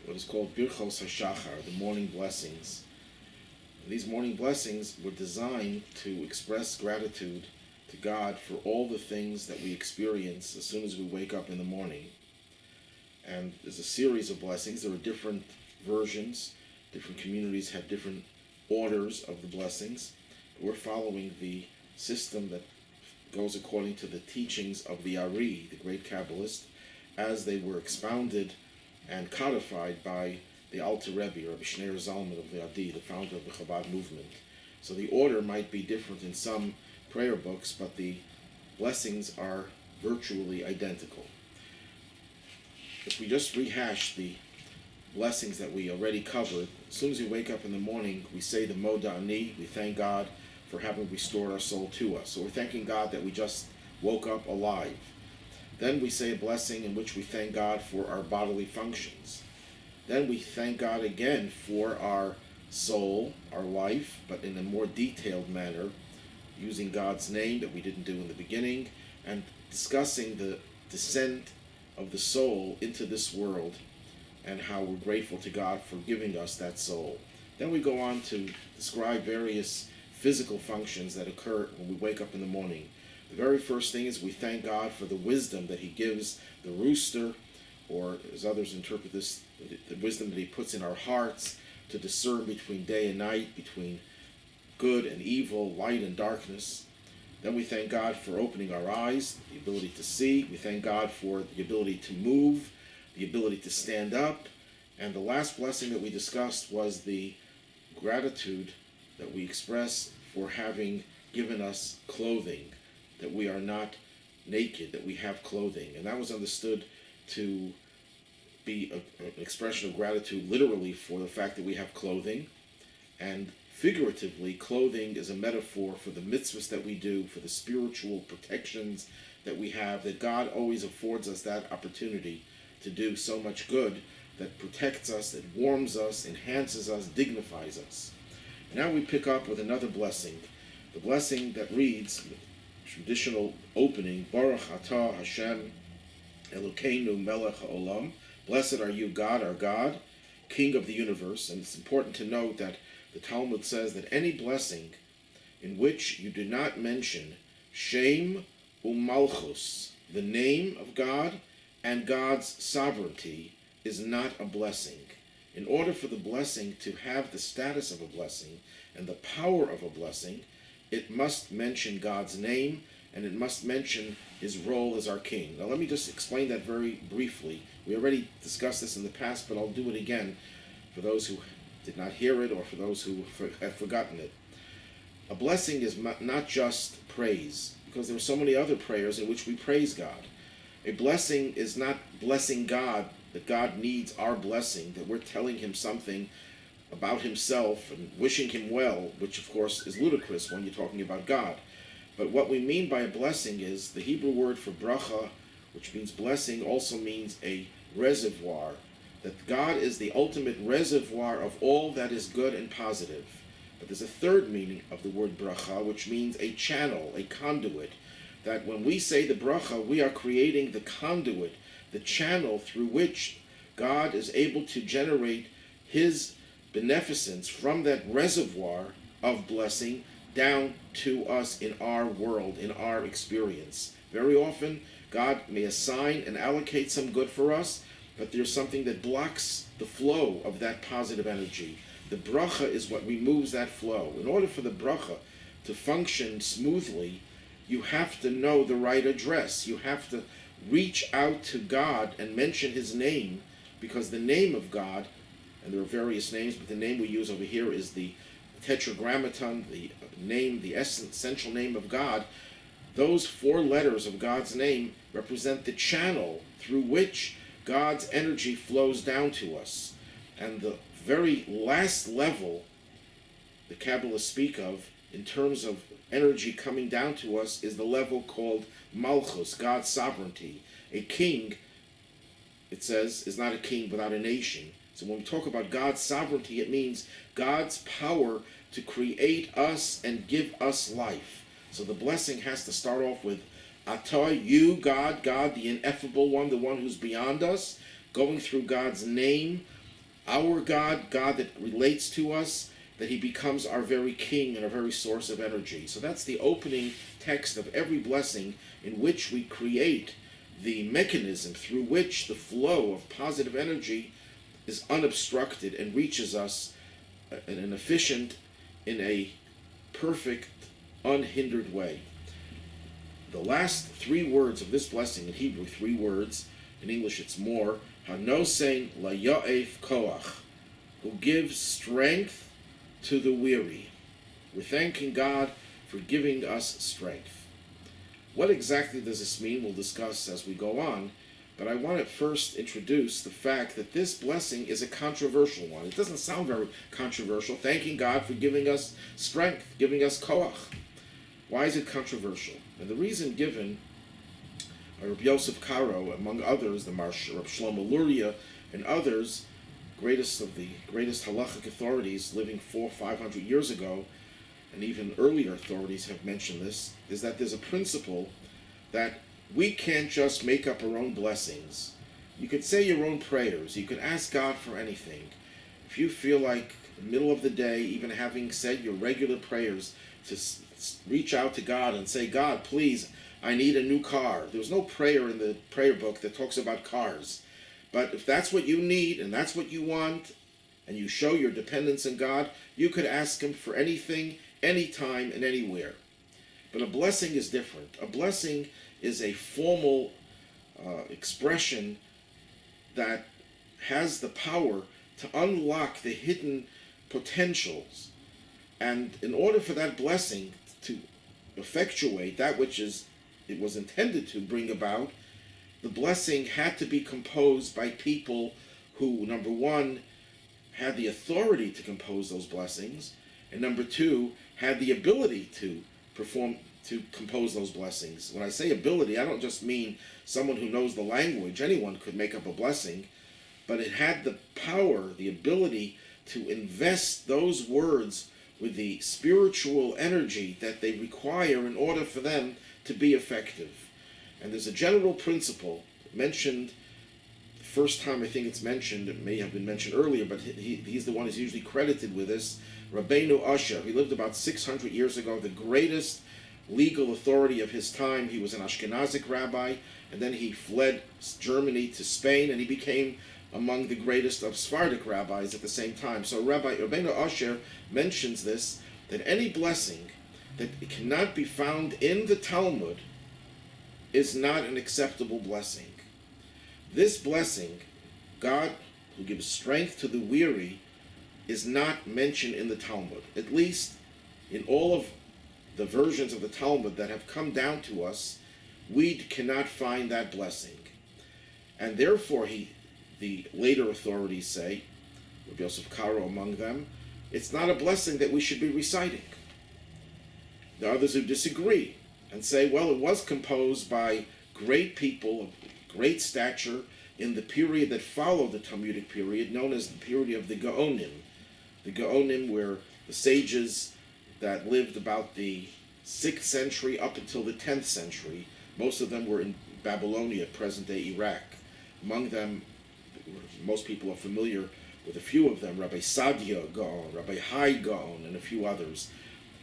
what is called Birchos HaShachar, the morning blessings. And these morning blessings were designed to express gratitude to God for all the things that we experience as soon as we wake up in the morning. And there's a series of blessings. There are different versions. Different communities have different orders of the blessings. We're following the system that goes according to the teachings of the Ari, the great Kabbalist, as they were expounded and codified by the Alter Rebbe, Rabbi Shneir Zalman of the Adi, the founder of the Chabad movement. So the order might be different in some prayer books, but the blessings are virtually identical. If we just rehash the blessings that we already covered, as soon as we wake up in the morning, we say the Moda Ani, we thank God for having restored our soul to us. So we're thanking God that we just woke up alive. Then we say a blessing in which we thank God for our bodily functions. Then we thank God again for our soul, our life, but in a more detailed manner, using God's name that we didn't do in the beginning, and discussing the descent of the soul into this world and how we're grateful to God for giving us that soul. Then we go on to describe various physical functions that occur when we wake up in the morning. The very first thing is we thank God for the wisdom that He gives the rooster, or as others interpret this, the wisdom that He puts in our hearts to discern between day and night, between good and evil, light and darkness. Then we thank God for opening our eyes, the ability to see. We thank God for the ability to move, the ability to stand up. And the last blessing that we discussed was the gratitude that we express for having given us clothing, that we are not naked, that we have clothing. And that was understood to be an expression of gratitude literally for the fact that we have clothing, and figuratively, clothing is a metaphor for the mitzvahs that we do, for the spiritual protections that we have, that God always affords us that opportunity to do so much good that protects us, that warms us, enhances us, dignifies us. Now we pick up with another blessing, the blessing that reads, the traditional opening, Baruch Atah Hashem Elokeinu Melech HaOlam, blessed are you, God, our God, King of the universe. And it's important to note that the Talmud says that any blessing in which you do not mention Shem Umalchus, the name of God and God's sovereignty, is not a blessing. In order for the blessing to have the status of a blessing and the power of a blessing, it must mention God's name and it must mention His role as our king. Now let me just explain that very briefly. We already discussed this in the past, but I'll do it again for those who did not hear it or for those who have forgotten it. A blessing is not just praise, because there are so many other prayers in which we praise God. A blessing is not blessing God, that God needs our blessing, that we're telling Him something about Himself and wishing Him well, which of course is ludicrous when you're talking about God. But what we mean by a blessing is the Hebrew word for bracha, which means blessing, also means a reservoir, that God is the ultimate reservoir of all that is good and positive. But there's a third meaning of the word bracha, which means a channel, a conduit, that when we say the bracha, we are creating the conduit, the channel through which God is able to generate His beneficence from that reservoir of blessing down to us in our world, in our experience. Very often, God may assign and allocate some good for us, but there's something that blocks the flow of that positive energy. The bracha is what removes that flow. In order for the bracha to function smoothly, you have to know the right address. You have to reach out to God and mention His name, because the name of God, and there are various names, but the name we use over here is the tetragrammaton, the name, the essential name of God. Those 4 letters of God's name represent the channel through which God's energy flows down to us. And the very last level the Kabbalists speak of in terms of energy coming down to us is the level called Malchus, God's sovereignty. A king, it says, is not a king without a nation. So when we talk about God's sovereignty, it means God's power to create us and give us life. So the blessing has to start off with Atah, you, God, God, the ineffable one, the one who's beyond us, going through God's name, our God, God that relates to us, that he becomes our very king and our very source of energy. So that's the opening text of every blessing, in which we create the mechanism through which the flow of positive energy is unobstructed and reaches us in an efficient, in a perfect, unhindered way. The last three words of this blessing in Hebrew, three words, in English it's more, Hanosein layaef koach, who gives strength to the weary. We're thanking God for giving us strength. What exactly does this mean? We'll discuss as we go on, but I want to first introduce the fact that this blessing is a controversial one. It doesn't sound very controversial, thanking God for giving us strength, giving us koach. Why is it controversial? And the reason given by Rabbi Yosef Karo, among others, the Marsh, Rabbi Shlomo Luria, and others, greatest of the greatest halachic authorities living 400-500 years ago, and even earlier authorities have mentioned this, is that there's a principle that we can't just make up our own blessings. You could say your own prayers. You could ask God for anything. If you feel like in the middle of the day, even having said your regular prayers, to reach out to God and say, God, please, I need a new car. There's no prayer in the prayer book that talks about cars. But if that's what you need and that's what you want, and you show your dependence on God, you could ask him for anything, anytime, and anywhere. But a blessing is different. A blessing is a formal expression that has the power to unlock the hidden potentials. And in order for that blessing to effectuate that which it was intended to bring about, the blessing had to be composed by people who, number one, had the authority to compose those blessings, and number two, had the ability to compose those blessings. When I say ability, I don't just mean someone who knows the language. Anyone could make up a blessing, but it had the power, the ability to invest those words with the spiritual energy that they require in order for them to be effective. And there's a general principle mentioned, the first time I think it's mentioned, it may have been mentioned earlier, but he's the one who's usually credited with this, Rabbeinu Asher. He lived about 600 years ago, the greatest legal authority of his time. He was an Ashkenazic rabbi, and then he fled Germany to Spain, and he became among the greatest of Sephardic rabbis at the same time. So Rabbeinu Asher mentions this, that any blessing that cannot be found in the Talmud is not an acceptable blessing. This blessing, God who gives strength to the weary, is not mentioned in the Talmud. At least in all of the versions of the Talmud that have come down to us, we cannot find that blessing. And therefore, the later authorities say, Rabbi Yosef Karo among them, it's not a blessing that we should be reciting. There are others who disagree and say, well, it was composed by great people of great stature in the period that followed the Talmudic period, known as the period of the Gaonim. The Gaonim were the sages that lived about the 6th century up until the 10th century. Most of them were in Babylonia, present-day Iraq. Among them, most people are familiar with a few of them, Rabbi Sadia Gaon, Rabbi Hai Gaon, and a few others.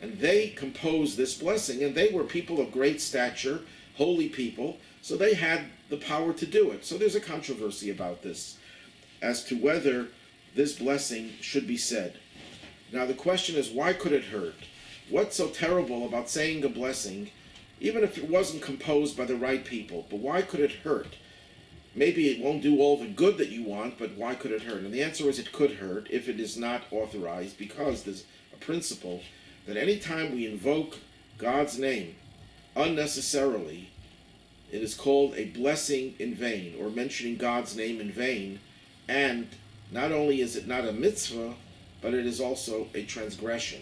And they composed this blessing, and they were people of great stature, holy people, so they had the power to do it. So there's a controversy about this, as to whether this blessing should be said. Now the question is, why could it hurt? What's so terrible about saying a blessing, even if it wasn't composed by the right people? But why could it hurt? Maybe it won't do all the good that you want, but why could it hurt? And the answer is it could hurt if it is not authorized, because there's a principle that any time we invoke God's name unnecessarily, it is called a blessing in vain, or mentioning God's name in vain. And not only is it not a mitzvah, but it is also a transgression.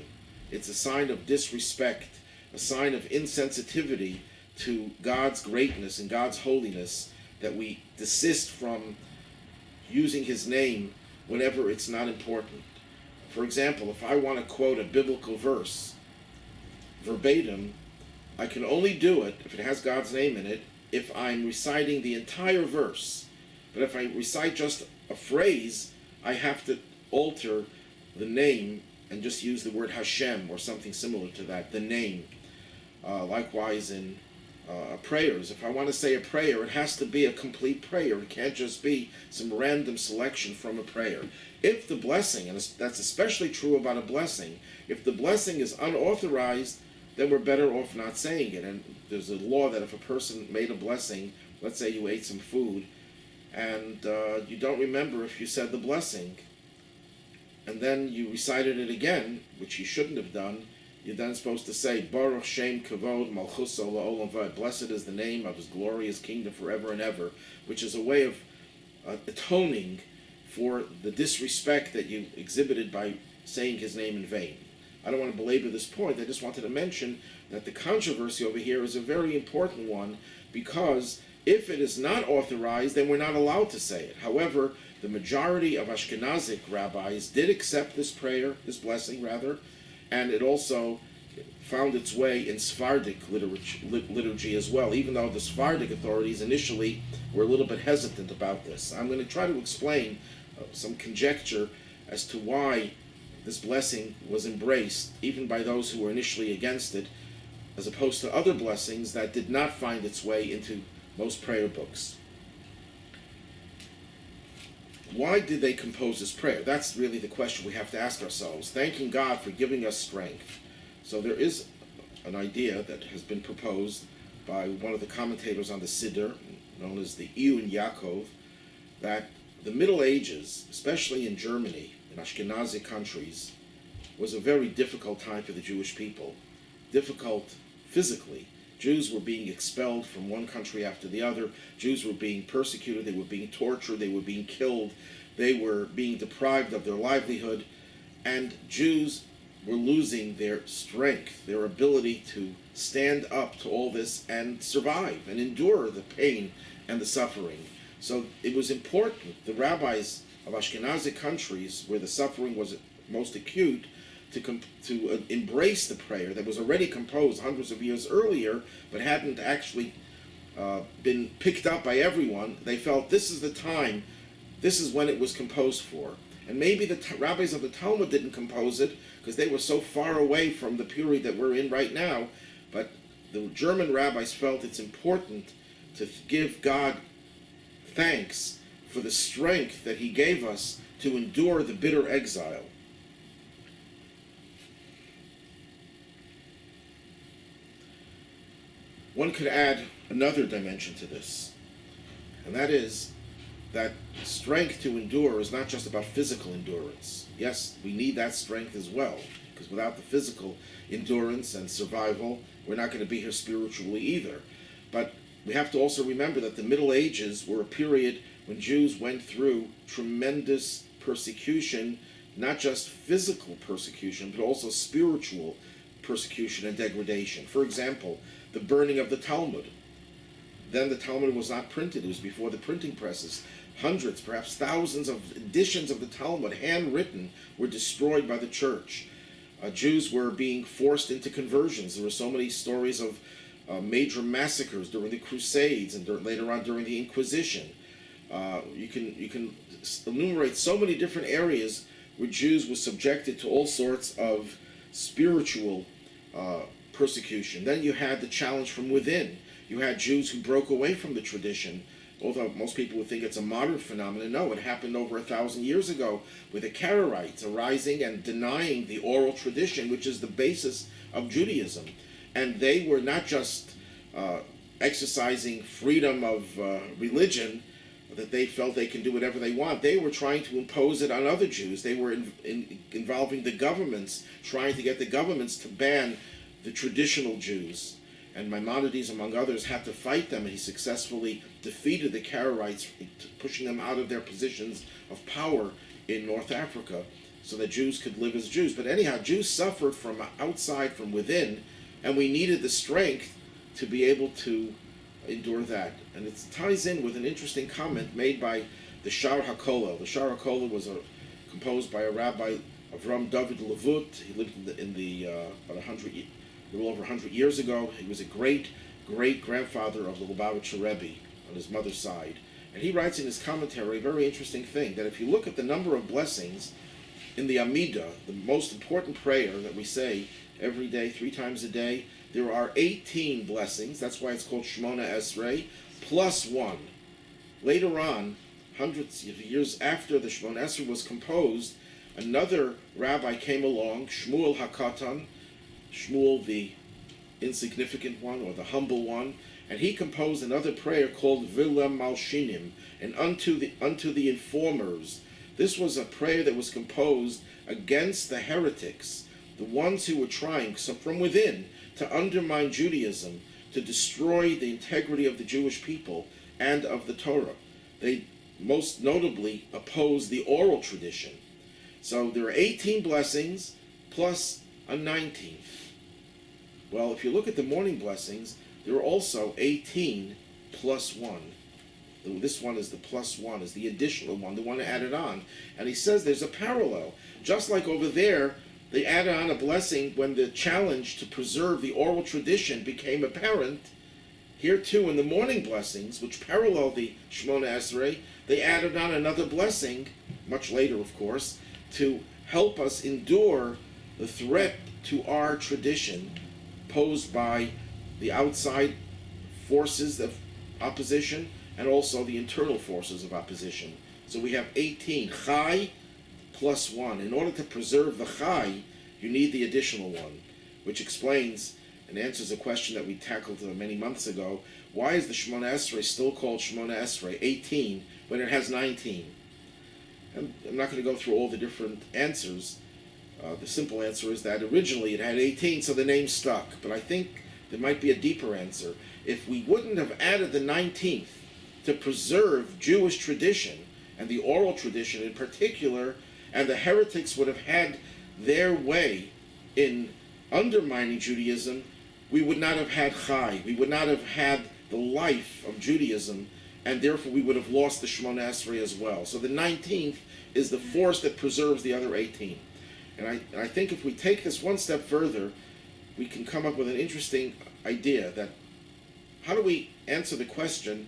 It's a sign of disrespect, a sign of insensitivity to God's greatness and God's holiness, that we desist from using his name whenever it's not important. For example, if I want to quote a biblical verse verbatim, I can only do it if it has God's name in it if I'm reciting the entire verse. But if I recite just a phrase, I have to alter the name and just use the word Hashem or something similar to that, the name. Likewise in prayers. If I want to say a prayer, it has to be a complete prayer. It can't just be some random selection from a prayer. If the blessing, and that's especially true about a blessing, if the blessing is unauthorized, then we're better off not saying it. And there's a law that if a person made a blessing, let's say you ate some food, and you don't remember if you said the blessing, and then you recited it again, which you shouldn't have done, you're then supposed to say, Baruch Shem Kavod Malchuso La'olam Vad, blessed is the name of his glorious kingdom forever and ever, which is a way of atoning for the disrespect that you exhibited by saying his name in vain. I don't want to belabor this point. I just wanted to mention that the controversy over here is a very important one, because if it is not authorized, then we're not allowed to say it. However, the majority of Ashkenazic rabbis did accept this prayer, this blessing rather, and it also found its way in Sephardic liturgy as well, even though the Sephardic authorities initially were a little bit hesitant about this. I'm going to try to explain some conjecture as to why this blessing was embraced, even by those who were initially against it, as opposed to other blessings that did not find its way into most prayer books. Why did they compose this prayer? That's really the question we have to ask ourselves. Thanking God for giving us strength. So there is an idea that has been proposed by one of the commentators on the Siddur, known as the Iyun Yaakov, that the Middle Ages, especially in Germany, in Ashkenazi countries, was a very difficult time for the Jewish people. Difficult physically. Jews were being expelled from one country after the other. Jews were being persecuted. They were being tortured. They were being killed. They were being deprived of their livelihood. And Jews were losing their strength, their ability to stand up to all this and survive and endure the pain and the suffering. So it was important, the rabbis of Ashkenazi countries, where the suffering was most acute, to embrace the prayer that was already composed hundreds of years earlier, but hadn't actually been picked up by everyone. They felt this is the time, this is when it was composed for. And maybe the rabbis of the Talmud didn't compose it because they were so far away from the period that we're in right now, but the German rabbis felt it's important to give God thanks for the strength that he gave us to endure the bitter exile. One could add another dimension to this, and that is that strength to endure is not just about physical endurance. Yes, we need that strength as well, because without the physical endurance and survival, we're not going to be here spiritually either. But we have to also remember that the Middle Ages were a period when Jews went through tremendous persecution, not just physical persecution, but also spiritual persecution and degradation. For example, the burning of the Talmud. Then the Talmud was not printed. It was before the printing presses. Hundreds, perhaps thousands of editions of the Talmud, handwritten, were destroyed by the church. Jews were being forced into conversions. There were so many stories of major massacres during the Crusades and later on during the Inquisition. You can enumerate so many different areas where Jews were subjected to all sorts of spiritual persecution. Then you had the challenge from within. You had Jews who broke away from the tradition, although most people would think it's a modern phenomenon. No, it happened over 1,000 years ago with the Karaites arising and denying the oral tradition, which is the basis of Judaism. And they were not just exercising freedom of religion, that they felt they can do whatever they want. They were trying to impose it on other Jews. They were involving the governments, trying to get the governments to ban the traditional Jews. And Maimonides, among others, had to fight them, and he successfully defeated the Karaites, pushing them out of their positions of power in North Africa so that Jews could live as Jews. But anyhow, Jews suffered from outside, from within, and we needed the strength to be able to endure that. And it ties in with an interesting comment made by the Shar HaKollel. The Shar HaKollel was composed by a rabbi, Avram David Levut. He lived in the about a little over 100 years ago. He was a great-great-grandfather of the Lubavitcher Rebbe on his mother's side. And he writes in his commentary a very interesting thing, that if you look at the number of blessings in the Amidah, the most important prayer that we say every day, 3 times a day, there are 18 blessings. That's why it's called Shmona Esrei, plus 1. Later on, hundreds of years after the Shmona Esrei was composed, another rabbi came along, Shmuel HaKatan, Shmuel the insignificant one or the humble one, and he composed another prayer called Vilem Malshinim, and unto the informers. This was a prayer that was composed against the heretics, the ones who were trying, so from within, to undermine Judaism, to destroy the integrity of the Jewish people and of the Torah. They most notably opposed the oral tradition. So there are 18 blessings plus a 19th. Well, if you look at the morning blessings, there are also 18 plus 1. This one is the plus 1, is the additional one, the one added on. And he says there's a parallel. Just like over there, they added on a blessing when the challenge to preserve the oral tradition became apparent. Here too, in the morning blessings, which parallel the Shmona Esrei, they added on another blessing, much later of course, to help us endure the threat to our tradition posed by the outside forces of opposition and also the internal forces of opposition. So we have 18, Chai plus 1. In order to preserve the Chai, you need the additional one, which explains and answers a question that we tackled many months ago. Why is the Shmona Esrei still called Shmona Esrei, 18, when it has 19? I'm not going to go through all the different answers. The simple answer is that originally it had 18, so the name stuck. But I think there might be a deeper answer. If we wouldn't have added the 19th to preserve Jewish tradition, and the oral tradition in particular, and the heretics would have had their way in undermining Judaism, we would not have had Chai. We would not have had the life of Judaism, and therefore we would have lost the Shmona Esrei as well. So the 19th is the force that preserves the other 18. And I think if we take this one step further, we can come up with an interesting idea that how do we answer the question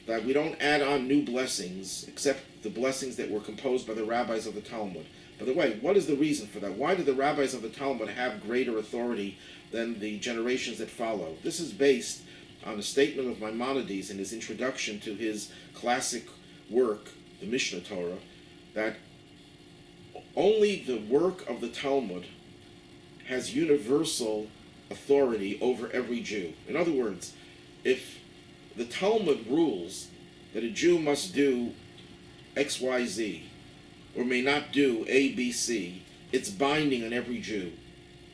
that we don't add on new blessings except the blessings that were composed by the rabbis of the Talmud? By the way, what is the reason for that? Why do the rabbis of the Talmud have greater authority than the generations that follow? This is based on a statement of Maimonides in his introduction to his classic work, the Mishnah Torah, that only the work of the Talmud has universal authority over every Jew. In other words, if the Talmud rules that a Jew must do X, Y, Z, or may not do A, B, C, it's binding on every Jew,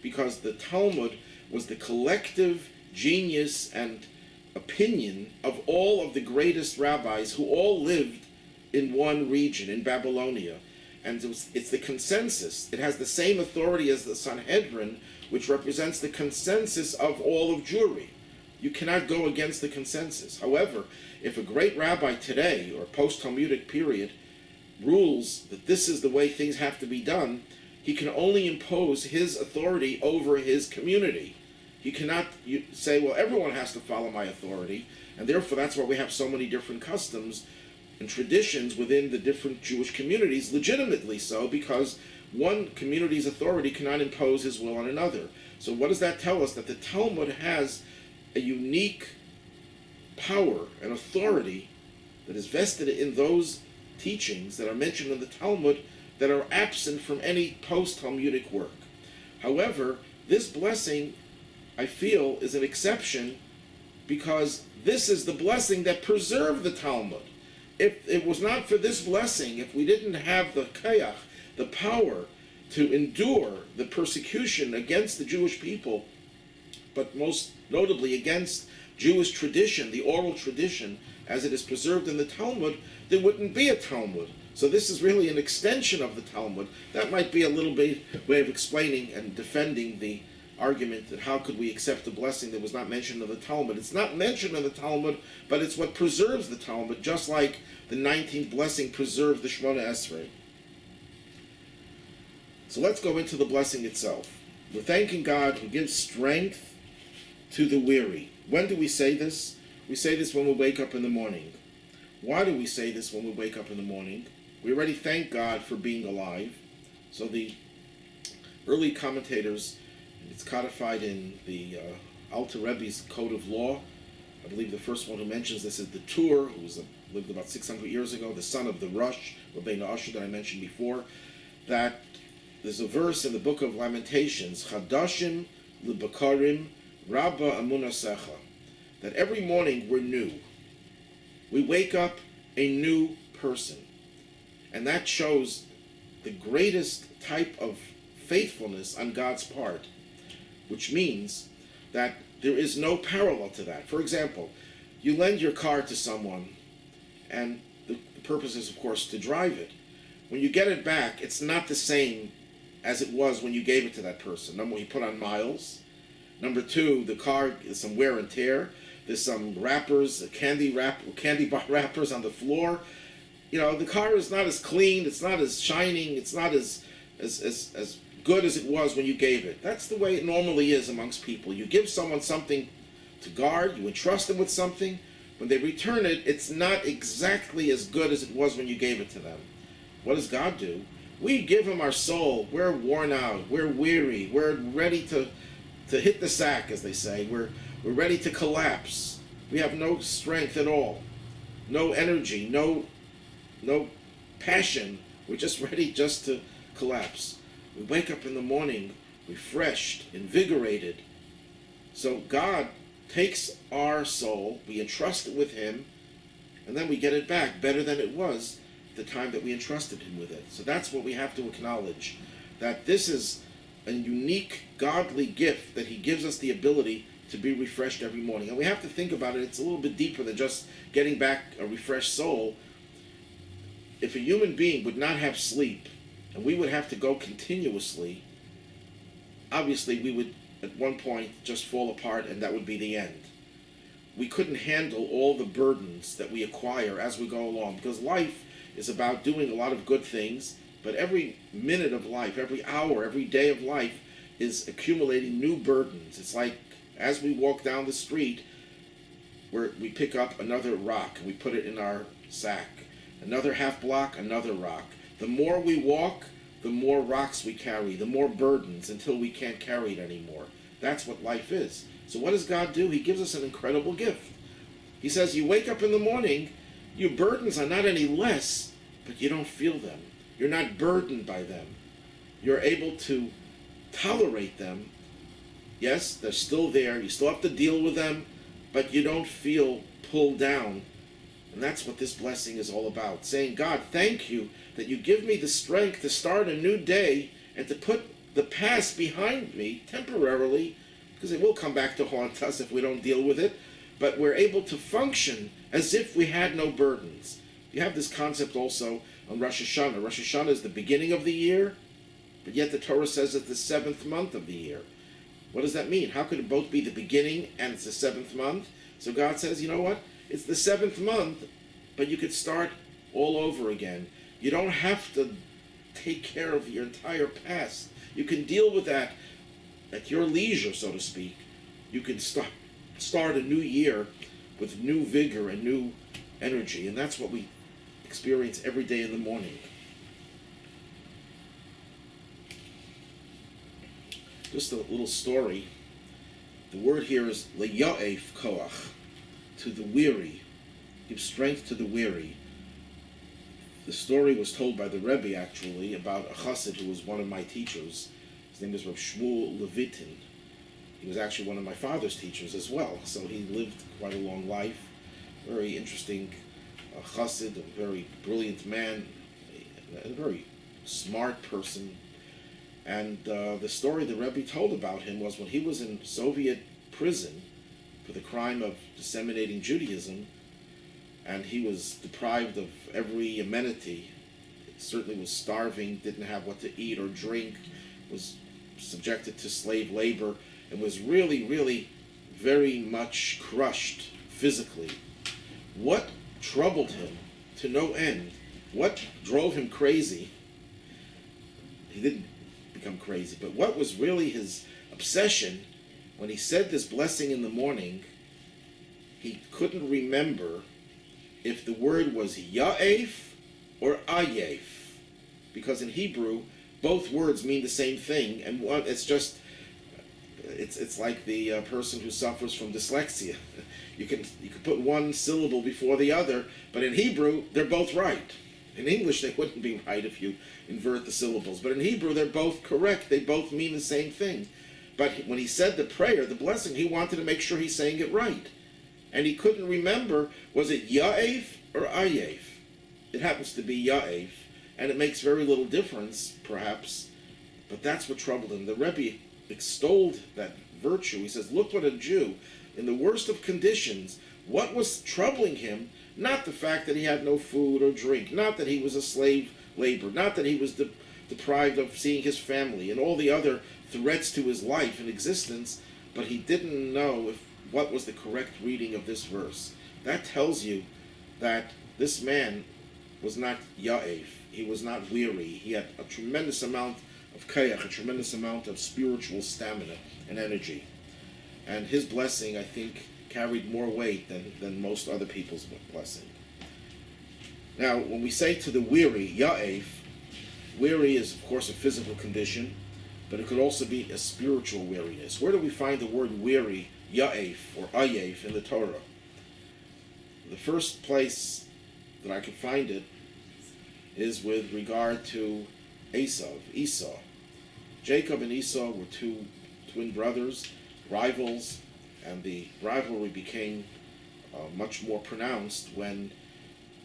because the Talmud was the collective genius and opinion of all of the greatest rabbis who all lived in one region, in Babylonia. And it's the consensus. It has the same authority as the Sanhedrin, which represents the consensus of all of Jewry. You cannot go against the consensus. However, if a great rabbi today, or post-Talmudic period, rules that this is the way things have to be done, he can only impose his authority over his community. He cannot say, well, everyone has to follow my authority, and therefore that's why we have so many different customs and traditions within the different Jewish communities, legitimately so, because one community's authority cannot impose his will on another. So what does that tell us? That the Talmud has a unique power and authority that is vested in those teachings that are mentioned in the Talmud that are absent from any post-Talmudic work. However, this blessing, I feel, is an exception because this is the blessing that preserved the Talmud. If it was not for this blessing, if we didn't have the kayach, the power to endure the persecution against the Jewish people, but most notably against Jewish tradition, the oral tradition, as it is preserved in the Talmud, there wouldn't be a Talmud. So this is really an extension of the Talmud. That might be a little bit way of explaining and defending the argument that how could we accept a blessing that was not mentioned in the Talmud. It's not mentioned in the Talmud, but it's what preserves the Talmud, just like the 19th blessing preserves the Shmona Esrei. So let's go into the blessing itself. We're thanking God who gives strength to the weary. When do we say this? We say this when we wake up in the morning. Why do we say this when we wake up in the morning? We already thank God for being alive. So the early commentators, it's codified in the Alter Rebbe's Code of Law. I believe the first one who mentions this is the Tur, who lived about 600 years ago, the son of the Rush, Rabbi Asher, that I mentioned before, that there's a verse in the book of Lamentations, Chadashim L'Bakarim Rabba Amunasecha, that every morning we're new. We wake up a new person. And that shows the greatest type of faithfulness on God's part, which means that there is no parallel to that. For example, you lend your car to someone, and the purpose is, of course, to drive it. When you get it back, it's not the same as it was when you gave it to that person. Number one, you put on miles. Number two, the car is some wear and tear. There's some wrappers, candy bar wrappers on the floor. You know, the car is not as clean, it's not as shining, it's not as good as it was when you gave it. That's the way it normally is amongst people. You give someone something to guard, you entrust them with something. When they return it, it's not exactly as good as it was when you gave it to them. What does God do? We give him our soul. We're worn out, we're weary, we're ready to hit the sack, as they say. We're ready to collapse. We have no strength at all, no energy, no passion. We're just ready just to collapse. We wake up in the morning refreshed, invigorated. So God takes our soul, we entrust it with him, and then we get it back better than it was the time that we entrusted him with it. So that's what we have to acknowledge, that this is a unique godly gift that he gives us the ability to be refreshed every morning. And we have to think about it. It's a little bit deeper than just getting back a refreshed soul. If a human being would not have sleep, and we would have to go continuously, obviously we would at one point just fall apart, and that would be the end. We couldn't handle all the burdens that we acquire as we go along, because life is about doing a lot of good things, but every minute of life, every hour, every day of life is accumulating new burdens. It's like as we walk down the street, we pick up another rock and we put it in our sack. Another half block, another rock. The more we walk, the more rocks we carry, the more burdens, until we can't carry it anymore. That's what life is. So what does God do? He gives us an incredible gift. He says, you wake up in the morning, your burdens are not any less, but you don't feel them. You're not burdened by them. You're able to tolerate them. Yes, they're still there. You still have to deal with them, but you don't feel pulled down. And that's what this blessing is all about. Saying, God, thank you that you give me the strength to start a new day and to put the past behind me temporarily, because it will come back to haunt us if we don't deal with it. But we're able to function as if we had no burdens. You have this concept also on Rosh Hashanah. Rosh Hashanah is the beginning of the year, but yet the Torah says it's the 7th month of the year. What does that mean? How could it both be the beginning and it's the 7th month? So God says, you know what? It's the 7th month, but you could start all over again. You don't have to take care of your entire past. You can deal with that at your leisure, so to speak. You can start a new year with new vigor and new energy, and that's what we experience every day in the morning. Just a little story. The word here is le'ya'ef koach, to the weary. Give strength to the weary. The story was told by the Rabbi, actually, about a chassid who was one of my teachers. His name is Rabbi Shmuel Levitin. He was actually one of my father's teachers as well, so he lived quite a long life. Very interesting chassid, a very brilliant man, a very smart person. And the story the Rebbe told about him was when he was in Soviet prison for the crime of disseminating Judaism, and he was deprived of every amenity, certainly was starving, didn't have what to eat or drink, was subjected to slave labor, and was really, really very much crushed physically. What troubled him to no end? What drove him crazy? He didn't become crazy, but what was really his obsession? When he said this blessing in the morning, he couldn't remember if the word was Ya'ef or Ayef, because in Hebrew both words mean the same thing, and one it's like the person who suffers from dyslexia. You can put one syllable before the other, but in Hebrew they're both right. In English they wouldn't be right if you invert the syllables, but in Hebrew they're both correct. They both mean the same thing. But when he said the prayer, the blessing, he wanted to make sure he's saying it right. And he couldn't remember, was it Ya'ef or Ayef? It happens to be Ya'ef, and it makes very little difference, perhaps, but that's what troubled him. The Rebbe extolled that virtue. He says, look what a Jew, in the worst of conditions, what was troubling him? Not the fact that he had no food or drink, not that he was a slave laborer, not that he was deprived of seeing his family and all the other threats to his life and existence, but he didn't know what was the correct reading of this verse. That tells you that this man was not Ya'ef. He was not weary. He had a tremendous amount of kayach, a tremendous amount of spiritual stamina and energy. And his blessing, I think, carried more weight than most other people's blessing. Now, when we say to the weary, Ya'ef, weary is, of course, a physical condition, but it could also be a spiritual weariness. Where do we find the word weary, Ya'ef, or Ayef in the Torah? The first place that I could find it is with regard to Esau. Jacob and Esau were two twin brothers, rivals, and the rivalry became much more pronounced when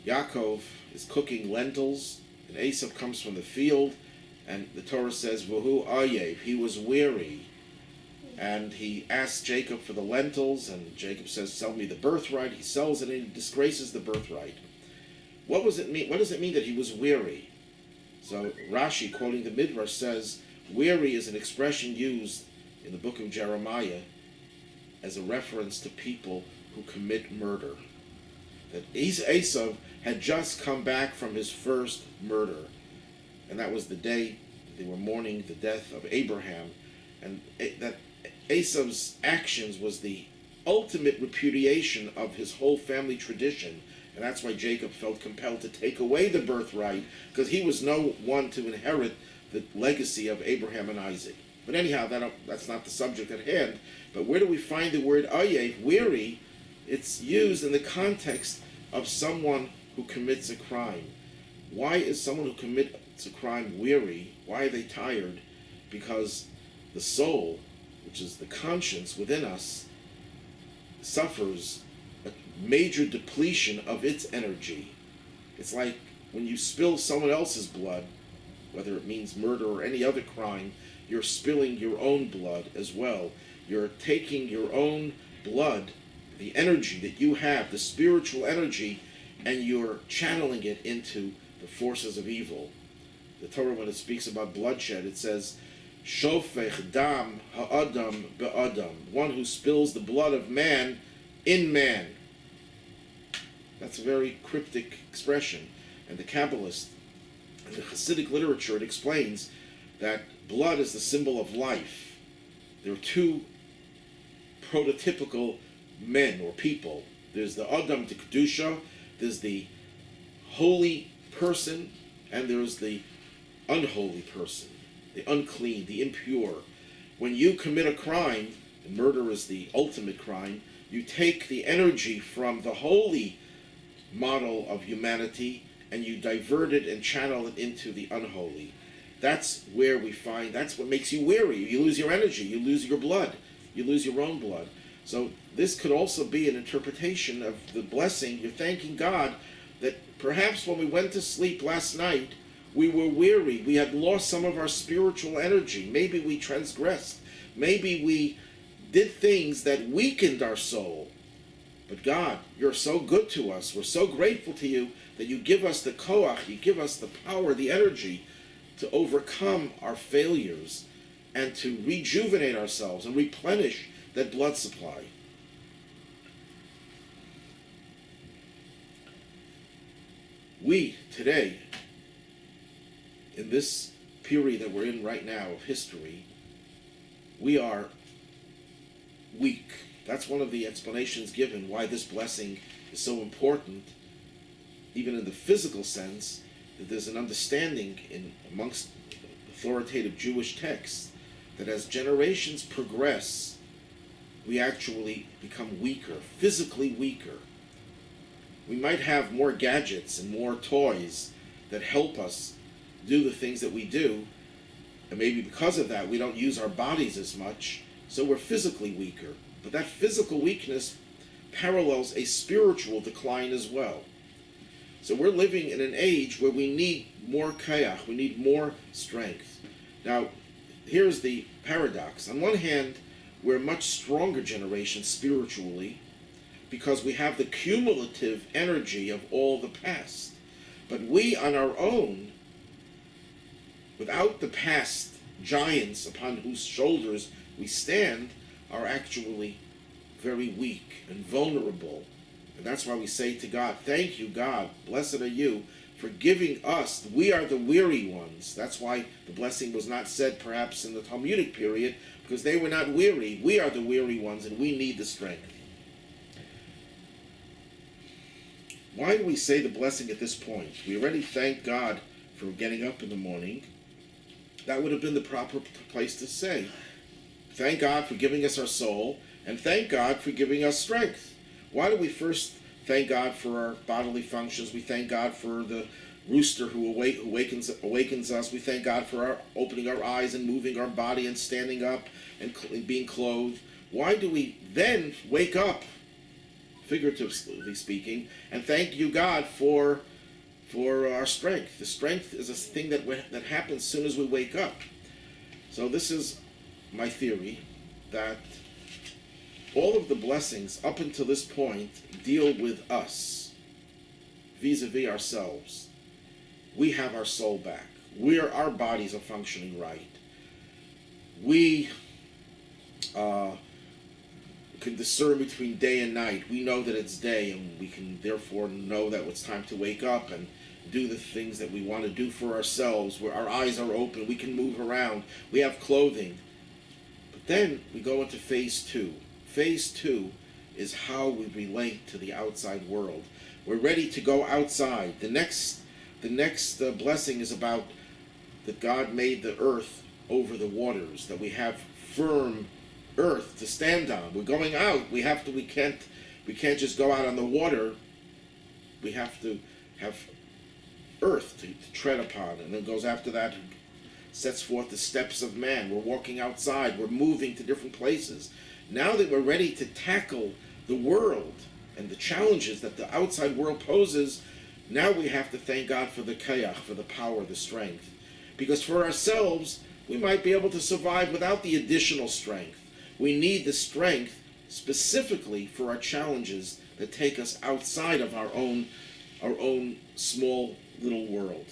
Yaakov is cooking lentils, and Esau comes from the field, and the Torah says, Vuhu Ayev, he was weary, and he asks Jacob for the lentils, and Jacob says, sell me the birthright. He sells it, and he disgraces the birthright. What does it mean? What does it mean that he was weary? So Rashi, quoting the Midrash, says, weary is an expression used in the book of Jeremiah as a reference to people who commit murder. That Esau had just come back from his first murder, and that was the day they were mourning the death of Abraham, and that Esau's actions was the ultimate repudiation of his whole family tradition, and that's why Jacob felt compelled to take away the birthright, because he was no one to inherit the legacy of Abraham and Isaac. But anyhow, that's not the subject at hand. But where do we find the word ayev, weary? It's used in the context of someone who commits a crime. Why is someone who commits a crime weary? Why are they tired? Because the soul, which is the conscience within us, suffers a major depletion of its energy. It's like when you spill someone else's blood, whether it means murder or any other crime, you're spilling your own blood as well. You're taking your own blood, the energy that you have, the spiritual energy, and you're channeling it into the forces of evil. The Torah, when it speaks about bloodshed, it says, Shofech dam ha'adam be'adam, one who spills the blood of man in man. That's a very cryptic expression. And the Kabbalist, in the Hasidic literature, it explains that blood is the symbol of life. There are two prototypical men or people. There's the Adam de Kedusha, there's the holy person, and there's the unholy person, the unclean, the impure. When you commit a crime, and murder is the ultimate crime, you take the energy from the holy model of humanity and you divert it and channel it into the unholy. That's where we find, that's what makes you weary. You lose your energy, you lose your blood, you lose your own blood. So this could also be an interpretation of the blessing. You're thanking God that perhaps when we went to sleep last night, we were weary. We had lost some of our spiritual energy. Maybe we transgressed. Maybe we did things that weakened our soul. But God, you're so good to us. We're so grateful to you that you give us the koach, you give us the power, the energy to overcome our failures and to rejuvenate ourselves and replenish that blood supply. We, today, in this period that we're in right now of history, we are weak. That's one of the explanations given why this blessing is so important, even in the physical sense, that there's an understanding amongst authoritative Jewish texts that as generations progress, we actually become weaker, physically weaker. We might have more gadgets and more toys that help us do the things that we do, and maybe because of that we don't use our bodies as much, so we're physically weaker. But that physical weakness parallels a spiritual decline as well. So we're living in an age where we need more kayach, we need more strength. Now, here's the paradox. On one hand, we're a much stronger generation spiritually because we have the cumulative energy of all the past. But we on our own, without the past giants upon whose shoulders we stand, are actually very weak and vulnerable. And that's why we say to God, thank you, God, blessed are you, for giving us, we are the weary ones. That's why the blessing was not said perhaps in the Talmudic period, because they were not weary. We are the weary ones, and we need the strength. Why do we say the blessing at this point? We already thank God for getting up in the morning. That would have been the proper place to say. Thank God for giving us our soul, and thank God for giving us strength. Why do we first thank God for our bodily functions? We thank God for the rooster who awakens us. We thank God for our opening our eyes and moving our body and standing up and being clothed. Why do we then wake up, figuratively speaking, and thank you, God, for our strength? The strength is a thing that happens as soon as we wake up. So this is my theory, that all of the blessings up until this point deal with us, vis-a-vis ourselves. We have our soul back. Our bodies are functioning right. We can discern between day and night. We know that it's day, and we can therefore know that it's time to wake up and do the things that we want to do for ourselves, where our eyes are open, we can move around, we have clothing. But then we go into phase two. Phase two is how we relate to the outside world. We're ready to go outside. The next blessing is about that God made the earth over the waters, that we have firm earth to stand on. We're going out. We can't just go out on the water. We have to have earth to tread upon. And then goes after that, sets forth the steps of man. We're walking outside. We're moving to different places. Now that we're ready to tackle the world and the challenges that the outside world poses, now we have to thank God for the kayach, for the power, the strength. Because for ourselves, we might be able to survive without the additional strength. We need the strength specifically for our challenges that take us outside of our own small little world.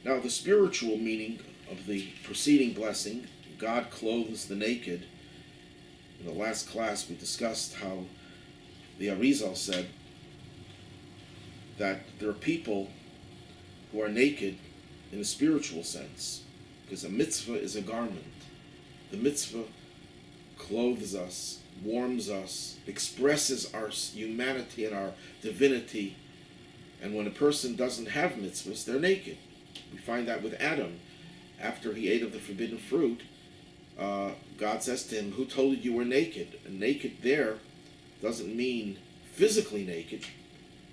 Now, the spiritual meaning of the preceding blessing, God clothes the naked. In the last class, we discussed how the Arizal said that there are people who are naked in a spiritual sense, because a mitzvah is a garment. The mitzvah clothes us, warms us, expresses our humanity and our divinity. And when a person doesn't have mitzvahs, they're naked. We find that with Adam. After he ate of the forbidden fruit, God says to him, who told you you were naked? And naked there doesn't mean physically naked,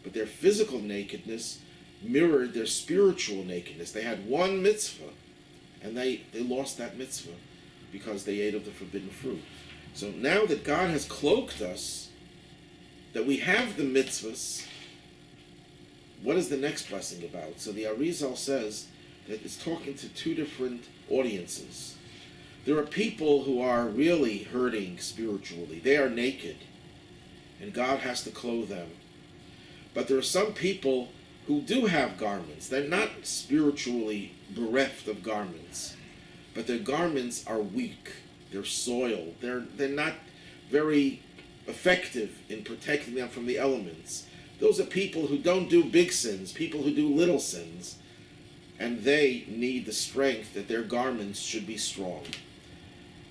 but their physical nakedness mirrored their spiritual nakedness. They had one mitzvah, and they lost that mitzvah because they ate of the forbidden fruit. So now that God has cloaked us, that we have the mitzvahs, what is the next blessing about? So the Arizal says that it's talking to two different audiences. There are people who are really hurting spiritually. They are naked, and God has to clothe them. But there are some people who do have garments. They're not spiritually bereft of garments, but their garments are weak. They're soiled. They're not very effective in protecting them from the elements. Those are people who don't do big sins, people who do little sins. and they need the strength that their garments should be strong.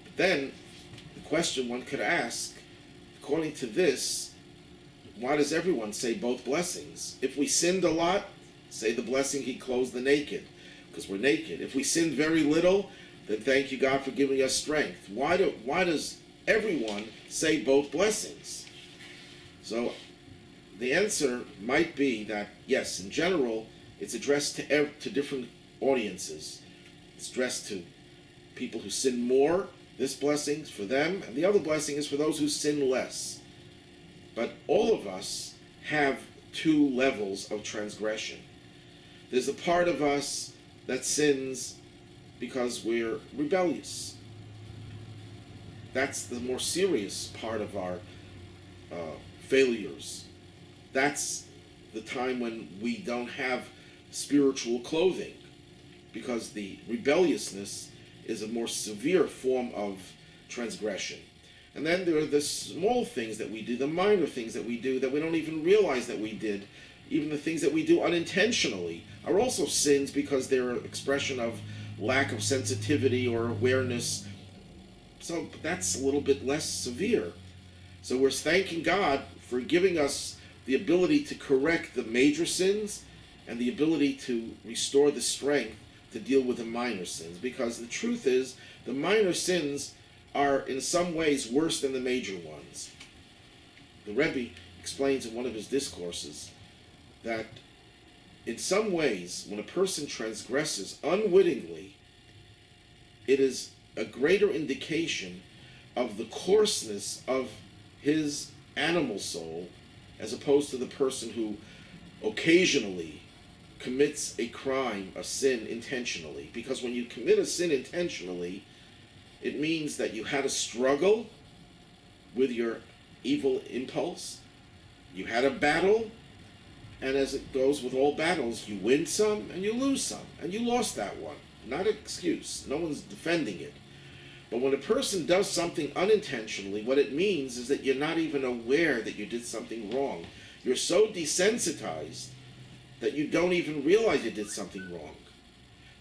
But then, the question one could ask, according to this, why does everyone say both blessings? If we sinned a lot, say the blessing He clothes the naked, because we're naked. If we sinned very little, then thank you, God, for giving us strength. Why does everyone say both blessings? So the answer might be that, yes, in general, it's addressed to different audiences. It's addressed to people who sin more. This blessing's for them, and the other blessing is for those who sin less. But all of us have two levels of transgression. There's a part of us that sins because we're rebellious. That's the more serious part of our failures. That's the time when we don't have spiritual clothing, because the rebelliousness is a more severe form of transgression. And then there are the small things that we do, the minor things that we do that we don't even realize that we did. Even the things that we do unintentionally are also sins, because they're an expression of lack of sensitivity or awareness. So that's a little bit less severe. So we're thanking God for giving us the ability to correct the major sins and the ability to restore the strength to deal with the minor sins. Because the truth is, the minor sins are in some ways worse than the major ones. The Rabbi explains in one of his discourses that in some ways, when a person transgresses unwittingly, it is a greater indication of the coarseness of his animal soul, as opposed to the person who occasionally commits a crime, a sin, intentionally. Because when you commit a sin intentionally, it means that you had a struggle with your evil impulse, you had a battle, and as it goes with all battles, you win some and you lose some, and you lost that one. Not an excuse. No one's defending it. But when a person does something unintentionally, what it means is that you're not even aware that you did something wrong. You're so desensitized that you don't even realize you did something wrong.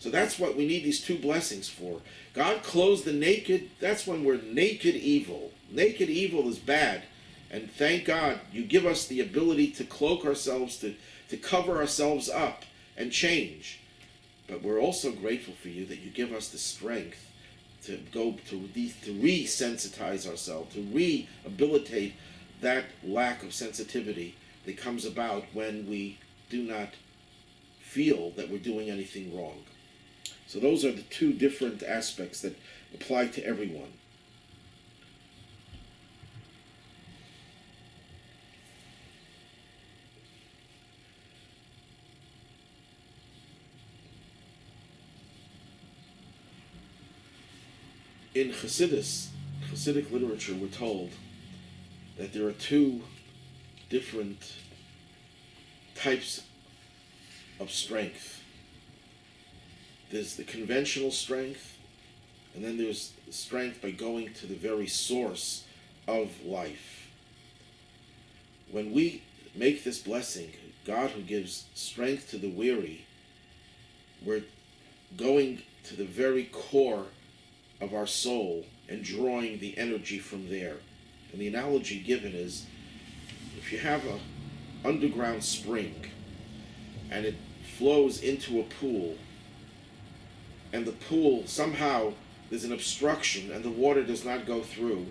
So that's what we need these two blessings for. God clothes the naked. That's when we're naked evil. Naked evil is bad. And thank God you give us the ability to cloak ourselves, to cover ourselves up and change. But we're also grateful for you that you give us the strength to go to resensitize ourselves, to rehabilitate that lack of sensitivity that comes about when we do not feel that we're doing anything wrong. So those are the two different aspects that apply to everyone. In Hasidic literature, we're told that there are two different types of strength. There's the conventional strength, and then there's the strength by going to the very source of life. When we make this blessing, God who gives strength to the weary, we're going to the very core of our soul and drawing the energy from there. And the analogy given is, if you have an underground spring and it flows into a pool, and the pool somehow there's an obstruction and the water does not go through,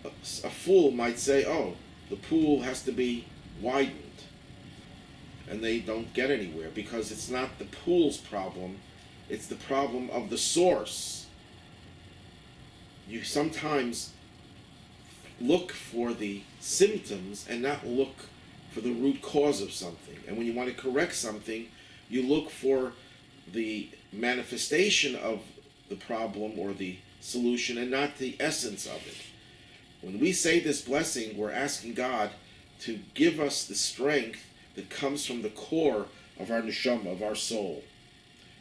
a fool might say, oh, the pool has to be widened. And they don't get anywhere, because it's not the pool's problem, it's the problem of the source. You sometimes look for the symptoms and not look for the root cause of something. And when you want to correct something, you look for the manifestation of the problem or the solution and not the essence of it. When we say this blessing, we're asking God to give us the strength that comes from the core of our neshama, of our soul.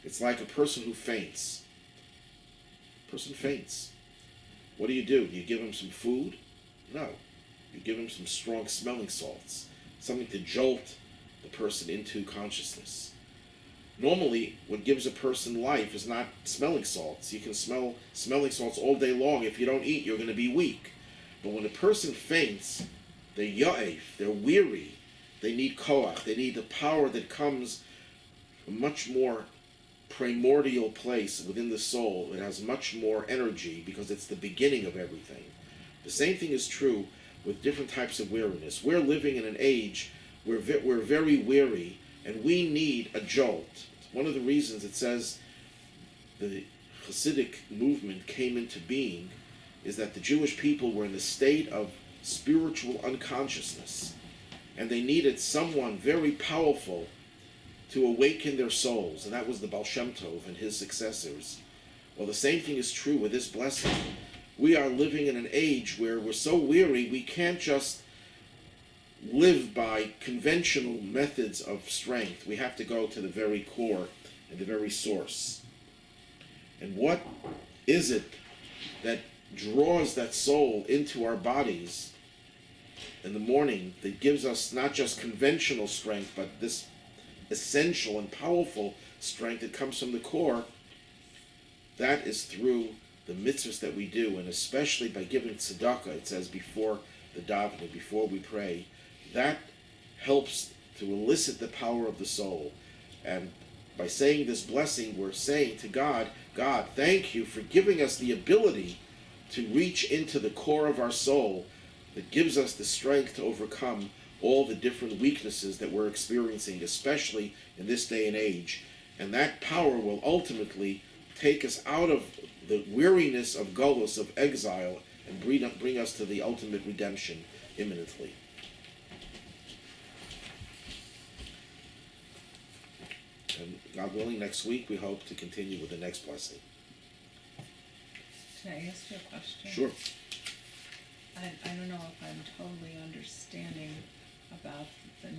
It's like a person who faints. A person faints. What do? Do you give him some food? No. You give him some strong smelling salts, something to jolt the person into consciousness. Normally, what gives a person life is not smelling salts. You can smell smelling salts all day long. If you don't eat, you're going to be weak. But when a person faints, they're ya'ef, they're weary. They need koach. They need the power that comes from a much more primordial place within the soul. It has much more energy because it's the beginning of everything. The same thing is true with different types of weariness. We're living in an age where we're very weary, and we need a jolt. One of the reasons it says the Hasidic movement came into being is that the Jewish people were in the state of spiritual unconsciousness, and they needed someone very powerful to awaken their souls, and that was the Baal Shem Tov and his successors. Well, the same thing is true with this blessing. We are living in an age where we're so weary we can't just live by conventional methods of strength. We have to go to the very core and the very source. And what is it that draws that soul into our bodies in the morning that gives us not just conventional strength, but this essential and powerful strength that comes from the core? That is through the mitzvahs that we do, and especially by giving tzedakah. It says before the davening, before we pray, that helps to elicit the power of the soul. And by saying this blessing, we're saying to God, God, thank you for giving us the ability to reach into the core of our soul that gives us the strength to overcome all the different weaknesses that we're experiencing, especially in this day and age. And that power will ultimately take us out of the weariness of gullus, of exile, and bring us to the ultimate redemption imminently. And God willing, next week we hope to continue with the next blessing. Can I ask you a question? Sure. I don't know if I'm totally understanding about the